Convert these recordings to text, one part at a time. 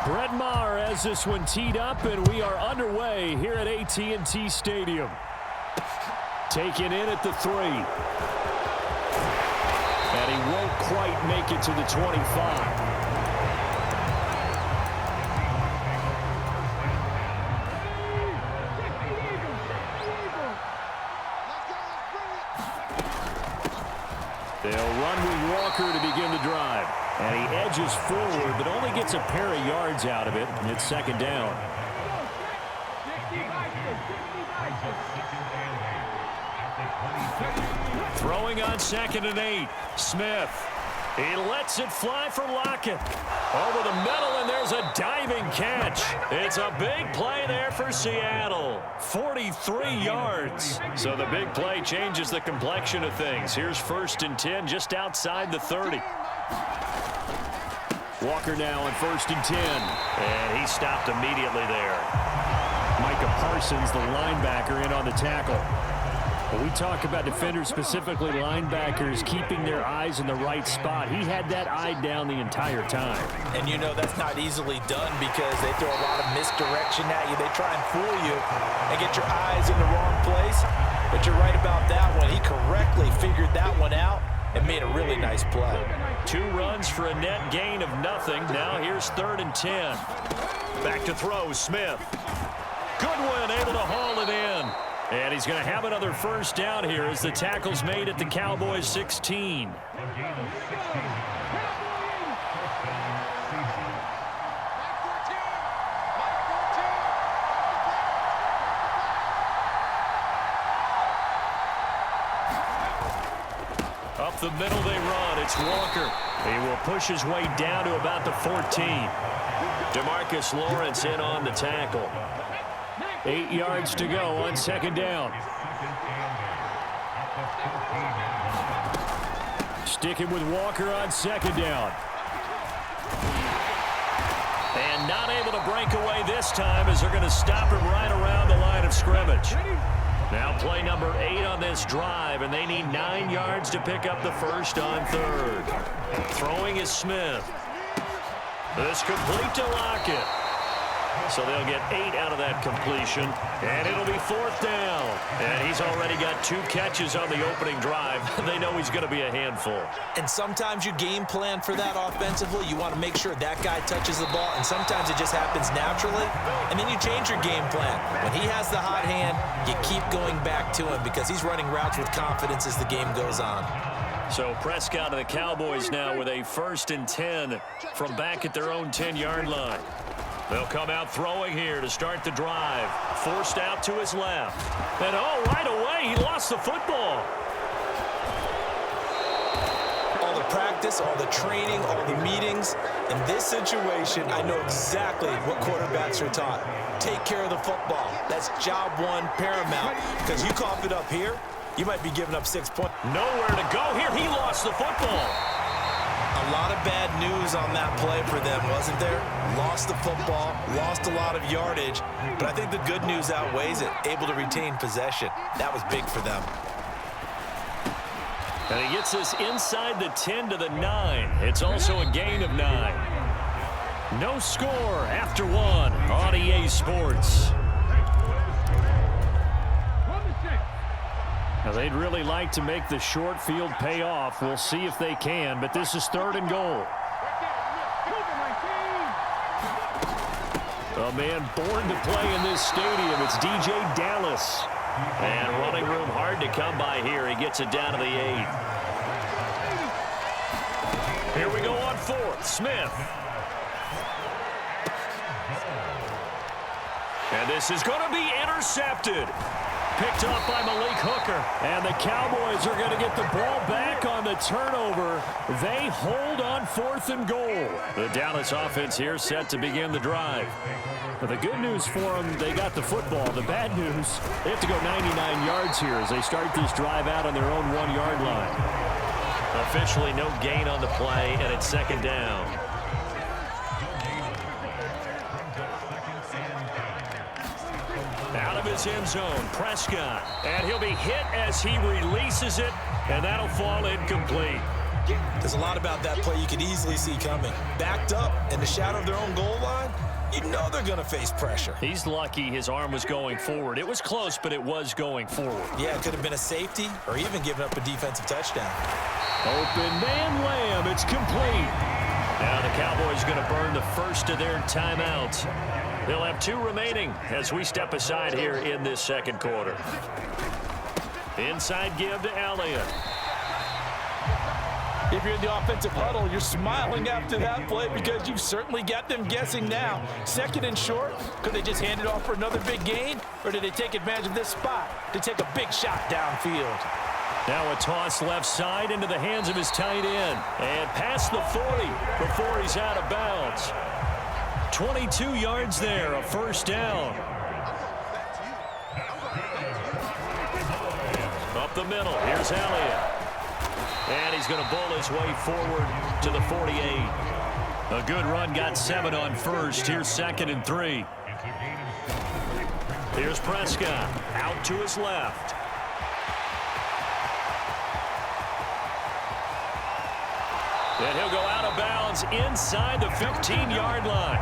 Brett Maher has this one teed up, and we are underway here at AT&T Stadium. Taken in at the 3. And he won't quite make it to the 25. They'll run with Walker to begin the drive. And he edges forward, but only gets a pair of yards out of it. And it's second down. Throwing on 2nd and 8. Smith. He lets it fly for Lockett. Over the middle, and there's a diving catch. It's a big play there for Seattle. 43 yards. So the big play changes the complexion of things. Here's 1st and 10 just outside the 30. Walker now on 1st and 10. And he stopped immediately there. Micah Parsons, the linebacker, in on the tackle. When we talk about defenders, specifically linebackers, keeping their eyes in the right spot, he had that eye down the entire time. And you know that's not easily done because they throw a lot of misdirection at you. They try and fool you and get your eyes in the wrong place. But you're right about that one. He correctly figured that one out and made a really nice play. 2 runs for a net gain of nothing. Now here's 3rd and 10. Back to throw, Smith. Goodwin able to haul it in. And he's going to have another 1st down here as the tackle's made at the Cowboys 16. Up the middle they run. It's Walker. He will push his way down to about the 14. DeMarcus Lawrence in on the tackle. 8 yards to go on 2nd down. Sticking with Walker on 2nd down. And not able to break away this time as they're going to stop him right around the line of scrimmage. Now play number 8 on this drive, and they need 9 yards to pick up the 1st on 3rd. Throwing is Smith. This complete to Lockett. So they'll get 8 out of that completion, and it'll be 4th down. And he's already got 2 catches on the opening drive. They know he's going to be a handful. And sometimes you game plan for that offensively. You want to make sure that guy touches the ball, and sometimes it just happens naturally. And then you change your game plan. When he has the hot hand, you keep going back to him because he's running routes with confidence as the game goes on. So Prescott and the Cowboys now with a 1st and 10 from back at their own 10-yard line. They'll come out throwing here to start the drive. Forced out to his left. And right away, he lost the football. All the practice, all the training, all the meetings. In this situation, I know exactly what quarterbacks are taught. Take care of the football. That's job 1 paramount. Because you cough it up here, you might be giving up 6 points. Nowhere to go here. He lost the football. A lot of bad news on that play for them, wasn't there? Lost the football, lost a lot of yardage, but I think the good news outweighs it. Able to retain possession. That was big for them. And he gets this inside the 10 to the 9. It's also a gain of 9. No score after 1 on EA Sports. Now, they'd really like to make the short field pay off. We'll see if they can, but this is 3rd and goal. A man born to play in this stadium. It's DJ Dallas. And running room hard to come by here. He gets it down to the 8. Here we go on 4th. Smith. And this is going to be intercepted. Picked up by Malik Hooker. And the Cowboys are going to get the ball back on the turnover. They hold on 4th and goal. The Dallas offense here set to begin the drive. But the good news for them, they got the football. The bad news, they have to go 99 yards here as they start this drive out on their own 1-yard line. Officially no gain on the play, and it's 2nd down. Out of his end zone, Prescott. And he'll be hit as he releases it, and that'll fall incomplete. There's a lot about that play you could easily see coming. Backed up in the shadow of their own goal line, you know they're going to face pressure. He's lucky his arm was going forward. It was close, but it was going forward. Yeah, it could have been a safety or even given up a defensive touchdown. Open man Lamb. It's complete. Now the Cowboys going to burn the first of their timeouts. They'll have 2 remaining as we step aside here in this second quarter. Inside give to Elliott. If you're in the offensive huddle, you're smiling after that play because you've certainly got them guessing now. Second and short, could they just hand it off for another big gain? Or did they take advantage of this spot to take a big shot downfield? Now a toss left side into the hands of his tight end. And past the 40 before he's out of bounds. 22 yards there, a first down. Up the middle, here's Elliott. And he's going to bowl his way forward to the 48. A good run, got 7 on first. Here's 2nd and 3. Here's Prescott, out to his left. And he'll go out of bounds inside the 15-yard line.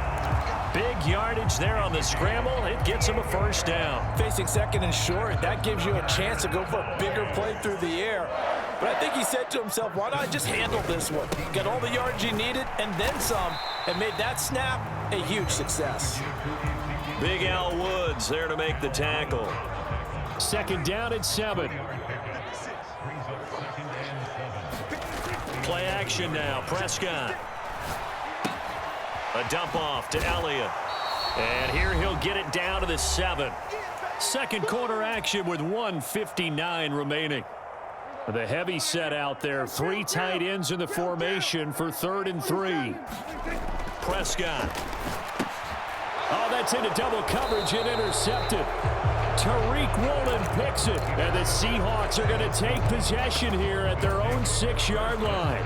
Big yardage there on the scramble. It gets him a first down. Facing second and short, that gives you a chance to go for a bigger play through the air. But I think he said to himself, why not just handle this one? Got all the yards you needed and then some, and made that snap a huge success. Big Al Woods there to make the tackle. 2nd down and 7. Play action now. Prescott. A dump off to Elliott. And here he'll get it down to the 7. Second quarter action with 1:59 remaining. The heavy set out there. 3 tight ends in the formation for 3rd and 3. Prescott. Oh, that's into double coverage and intercepted. Tariq Woolen picks it. And the Seahawks are going to take possession here at their own 6-yard line.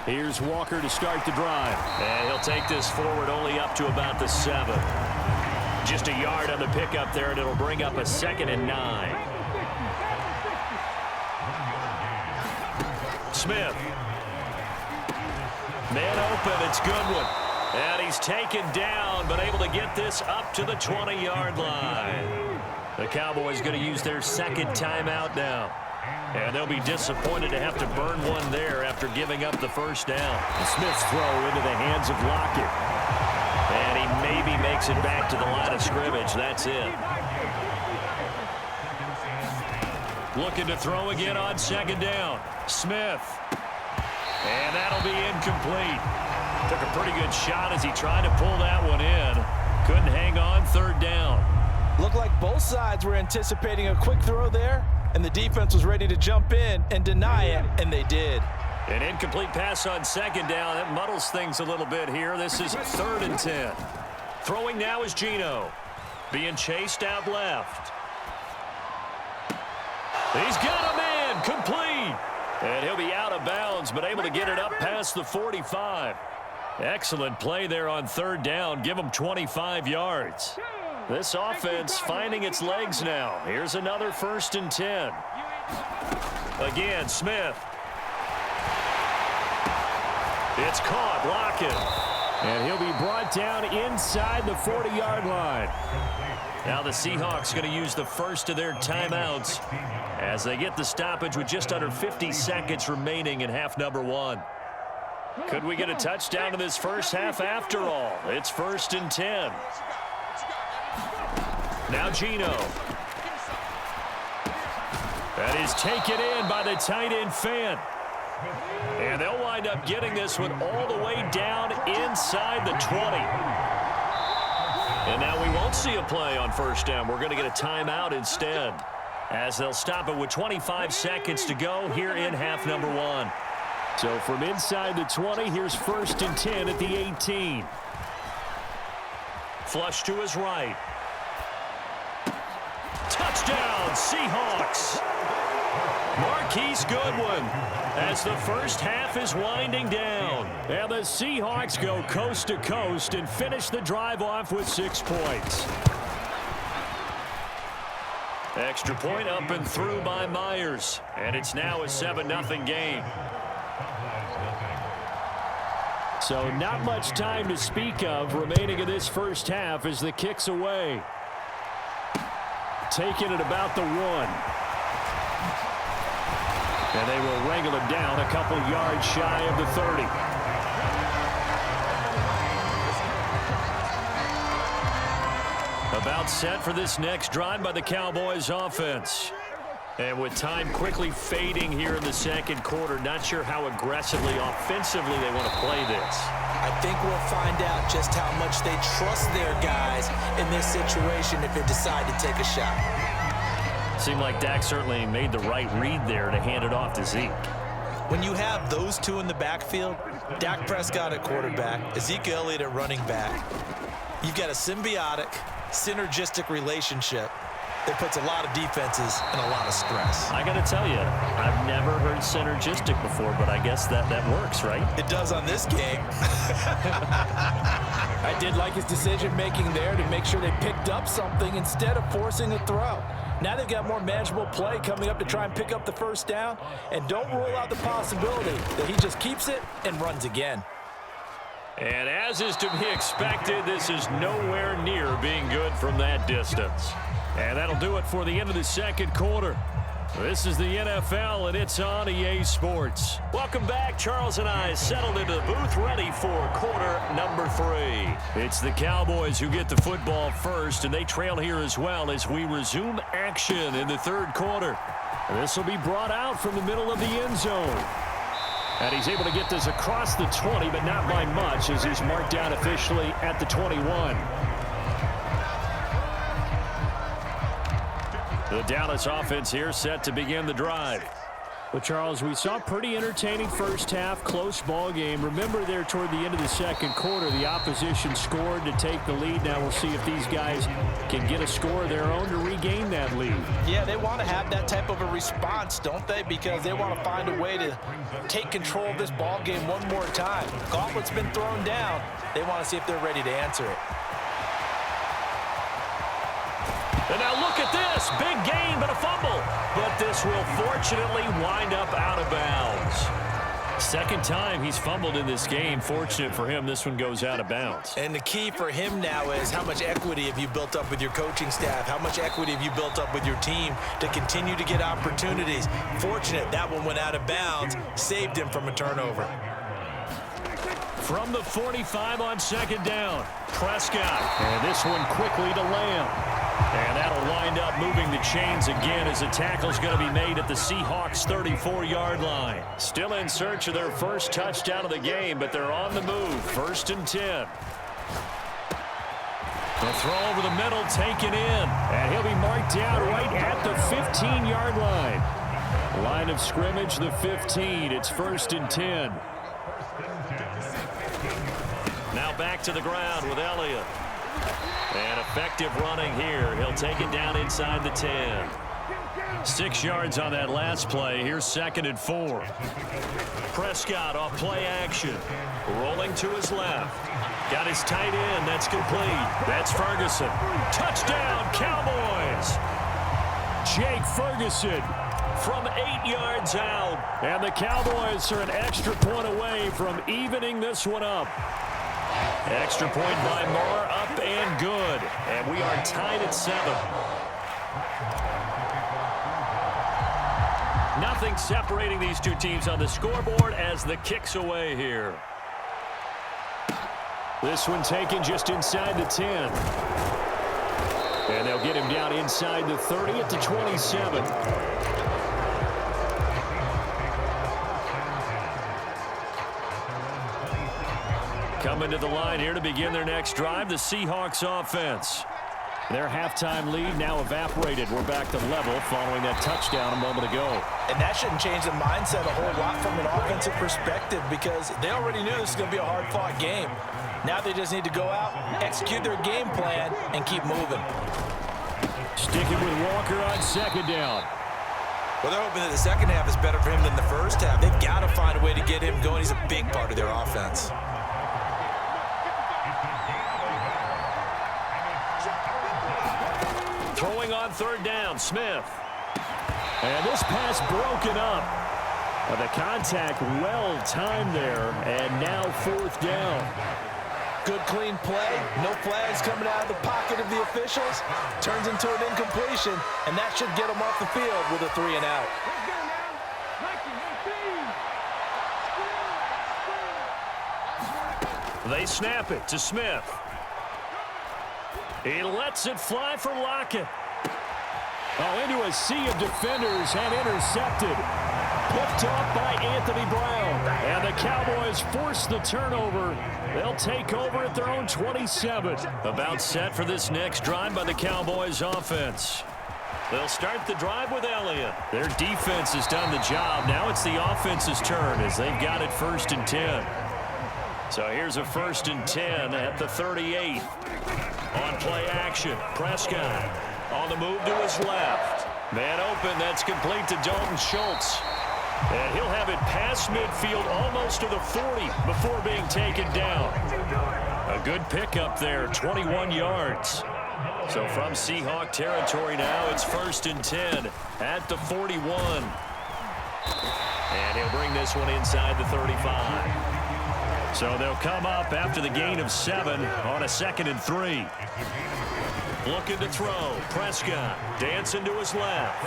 Here's Walker to start the drive. And he'll take this forward only up to about the 7. Just a yard on the pickup there, and it'll bring up a 2nd and 9. Smith. Man open, it's Goodwin. And he's taken down, but able to get this up to the 20-yard line. The Cowboys going to use their 2nd timeout now. And they'll be disappointed to have to burn one there after giving up the first down. Smith's throw into the hands of Lockett. And he maybe makes it back to the line of scrimmage. That's it. Looking to throw again on 2nd down. Smith. And that'll be incomplete. Took a pretty good shot as he tried to pull that one in. Couldn't hang on 3rd down. Looked like both sides were anticipating a quick throw there, and the defense was ready to jump in and deny it, and they did. An incomplete pass on 2nd down. That muddles things a little bit here. This is 3rd and 10. Throwing now is Geno. Being chased out left. He's got a man. Complete. And he'll be out of bounds, but able to get it up past the 45. Excellent play there on 3rd down. Give him 25 yards. This offense finding its legs now. Here's another 1st and 10. Again, Smith. It's caught. Lockett. And he'll be brought down inside the 40-yard line. Now the Seahawks going to use the first of their timeouts as they get the stoppage with just under 50 seconds remaining in half number 1. Could we get a touchdown in this first half after all? It's 1st and 10. Now Geno. That is taken in by the tight end Fant. And they'll wind up getting this one all the way down inside the 20. And now we won't see a play on 1st down. We're going to get a timeout instead, as they'll stop it with 25 seconds to go here in half number 1. So from inside the 20, here's 1st and 10 at the 18. Flush to his right. Touchdown, Seahawks. Marquise Goodwin, as the first half is winding down. And the Seahawks go coast to coast and finish the drive off with 6 points. Extra point up and through by Myers. And it's now a 7-0 game. So not much time to speak of remaining in this first half as the kick's away. Taking it about the 1. And they will wrangle him down a couple yards shy of the 30. About set for this next drive by the Cowboys offense. And with time quickly fading here in the second quarter, not sure how aggressively, offensively they want to play this. I think we'll find out just how much they trust their guys in this situation if they decide to take a shot. Seemed like Dak certainly made the right read there to hand it off to Zeke. When you have those two in the backfield, Dak Prescott at quarterback, Ezekiel Elliott at running back, you've got a symbiotic, synergistic relationship that puts a lot of defenses in a lot of stress. I got to tell you, I've never heard synergistic before, but I guess that works, right? It does on this game. I did like his decision-making there to make sure they picked up something instead of forcing a throw. Now they've got more manageable play coming up to try and pick up the first down, and don't rule out the possibility that he just keeps it and runs again. And as is to be expected, this is nowhere near being good from that distance. And that'll do it for the end of the second quarter. This is the NFL, and it's on EA Sports. Welcome back. Charles and I settled into the booth, ready for quarter number 3. It's the Cowboys who get the football first, and they trail here as well as we resume action in the third quarter. This will be brought out from the middle of the end zone. And he's able to get this across the 20, but not by much, as he's marked down officially at the 21. The Dallas offense here set to begin the drive. Well, Charles, we saw a pretty entertaining first half, close ball game. Remember there toward the end of the second quarter, the opposition scored to take the lead. Now we'll see if these guys can get a score of their own to regain that lead. Yeah, they want to have that type of a response, don't they? Because they want to find a way to take control of this ball game one more time. Gauntlet's been thrown down. They want to see if they're ready to answer it. And now look at this. Big gain, but a fumble. But this will fortunately wind up out of bounds. Second time he's fumbled in this game. Fortunate for him, this one goes out of bounds. And the key for him now is how much equity have you built up with your coaching staff? How much equity have you built up with your team to continue to get opportunities? Fortunate that one went out of bounds, saved him from a turnover. From the 45 on second down, Prescott. And this one quickly to Lamb. And that'll wind up moving the chains again as the tackle's going to be made at the Seahawks' 34-yard line. Still in search of their first touchdown of the game, but they're on the move. 1st and 10. The throw over the middle taken in. And he'll be marked down right at the 15-yard line. Line of scrimmage, the 15. It's 1st and 10. Now back to the ground with Elliott. And effective running here. He'll take it down inside the 10. 6 yards on that last play. Here's 2nd and 4. Prescott off play action. Rolling to his left. Got his tight end. That's complete. That's Ferguson. Touchdown, Cowboys. Jake Ferguson from 8 yards out. And the Cowboys are an extra point away from evening this one up. Extra point by Moore, up and good. And we are tied at 7. Nothing separating these two teams on the scoreboard as the kick's away here. This one taken just inside the 10. And they'll get him down inside the 30 at the 27. Coming to the line here to begin their next drive, the Seahawks offense. Their halftime lead now evaporated. We're back to level following that touchdown a moment ago. And that shouldn't change the mindset a whole lot from an offensive perspective because they already knew this was going to be a hard-fought game. Now they just need to go out, execute their game plan, and keep moving. Sticking with Walker on second down. Well, they're hoping that the second half is better for him than the first half. They've got to find a way to get him going. He's a big part of their offense. Throwing on third down, Smith. And this pass broken up. The contact well timed there, and now fourth down. Good clean play. No flags coming out of the pocket of the officials. Turns into an incompletion, and that should get them off the field with a 3 and out. They snap it to Smith. He lets it fly for Lockett. Oh, into a sea of defenders and intercepted. Picked off by Anthony Brown. And the Cowboys force the turnover. They'll take over at their own 27. About set for this next drive by the Cowboys offense. They'll start the drive with Elliott. Their defense has done the job. Now it's the offense's turn as they've got it 1st and 10. So here's a 1st and 10 at the 38. On play action, Prescott on the move to his left. Man open, that's complete to Dalton Schultz. And he'll have it past midfield almost to the 40 before being taken down. A good pickup there, 21 yards. So from Seahawk territory now, it's 1st and 10 at the 41. And he'll bring this one inside the 35. So they'll come up after the gain of 7 on a 2nd and 3. Looking to throw. Prescott dancing to his left.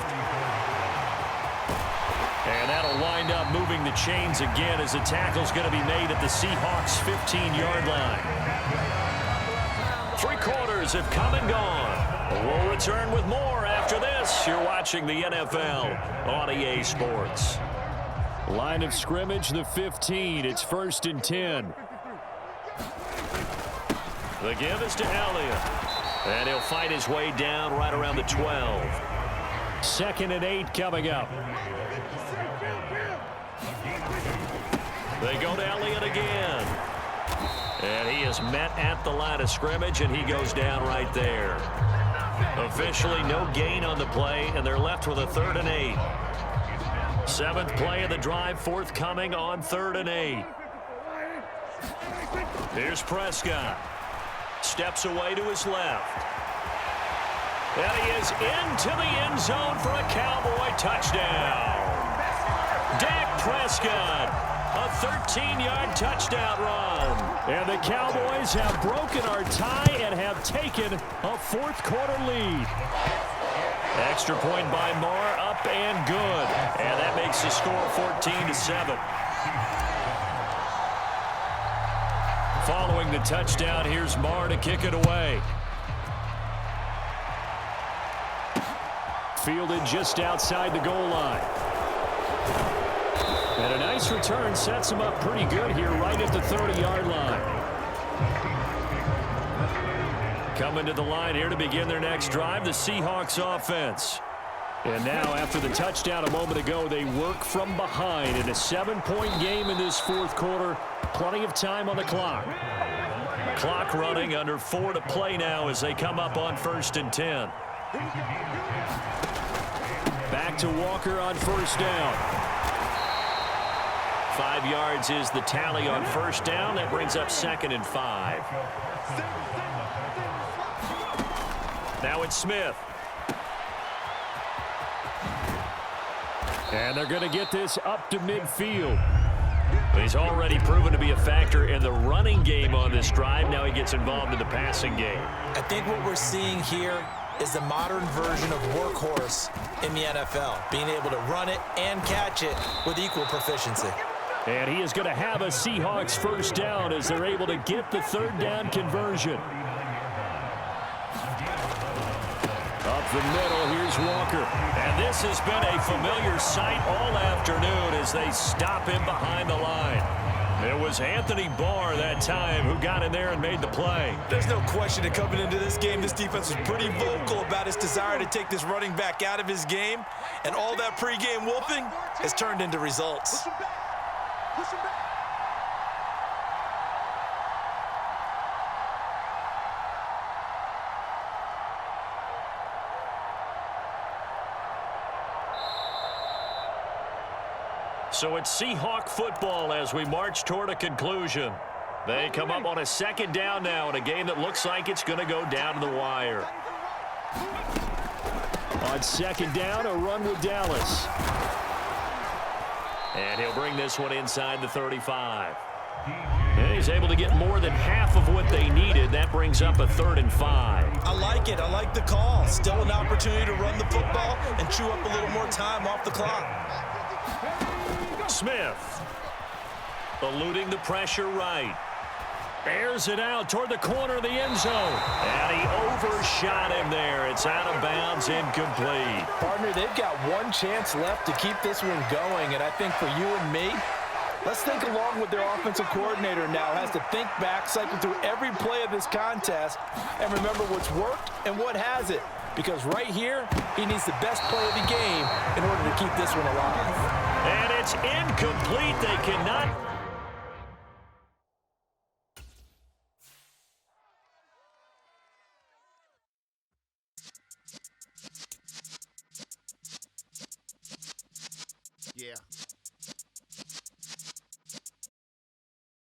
And that'll wind up moving the chains again as the tackle's going to be made at the Seahawks' 15-yard line. 3 quarters have come and gone. We'll return with more after this. You're watching the NFL on EA Sports. Line of scrimmage, the 15. It's 1st and 10. The give is to Elliott. And he'll fight his way down right around the 12. 2nd and 8 coming up. They go to Elliott again. And he is met at the line of scrimmage, and he goes down right there. Officially no gain on the play, and they're left with a 3rd and 8. 7th play of the drive forthcoming on 3rd and 8. Here's Prescott. Steps away to his left. And he is into the end zone for a Cowboy touchdown. Dak Prescott, a 13-yard touchdown run. And the Cowboys have broken our tie and have taken a 4th quarter lead. Extra point by Moore, up and good. And that makes the score 14-7. Following the touchdown, here's Moore to kick it away. Fielded just outside the goal line. And a nice return sets him up pretty good here right at the 30-yard line. Coming to the line here to begin their next drive, the Seahawks offense. And now, after the touchdown a moment ago, they work from behind in a 7-point game in this 4th quarter. Plenty of time on the clock. Clock running, under 4 to play now as they come up on 1st and 10. Back to Walker on 1st down. 5 yards is the tally on 1st down. That brings up 2nd and 5. Now it's Smith. And they're going to get this up to midfield. He's already proven to be a factor in the running game on this drive. Now he gets involved in the passing game. I think what we're seeing here is the modern version of workhorse in the NFL, being able to run it and catch it with equal proficiency. And he is going to have a Seahawks 1st down as they're able to get the 3rd down conversion. Up the middle, here's Walker. And this has been a familiar sight all afternoon as they stop him behind the line. It was Anthony Barr that time who got in there and made the play. There's no question that coming into this game, this defense was pretty vocal about its desire to take this running back out of his game. And all that pregame whooping has turned into results. Push him back. So it's Seahawk football as we march toward a conclusion. They come up on a 2nd down now in a game that looks like it's going to go down to the wire. On second down, a run with Dallas. And he'll bring this one inside the 35. And he's able to get more than half of what they needed. That brings up a 3rd and 5. I like it. I like the call. Still an opportunity to run the football and chew up a little more time off the clock. Smith eluding the pressure right. Airs it out toward the corner of the end zone. And he overshot him there. It's out of bounds, incomplete. Partner, they've got one chance left to keep this one going, and I think for you and me, let's think along with their offensive coordinator now. Has to think back, cycle through every play of this contest, and remember what's worked and what hasn't. Because right here, he needs the best play of the game in order to keep this one alive. And it's incomplete. They cannot. Yeah.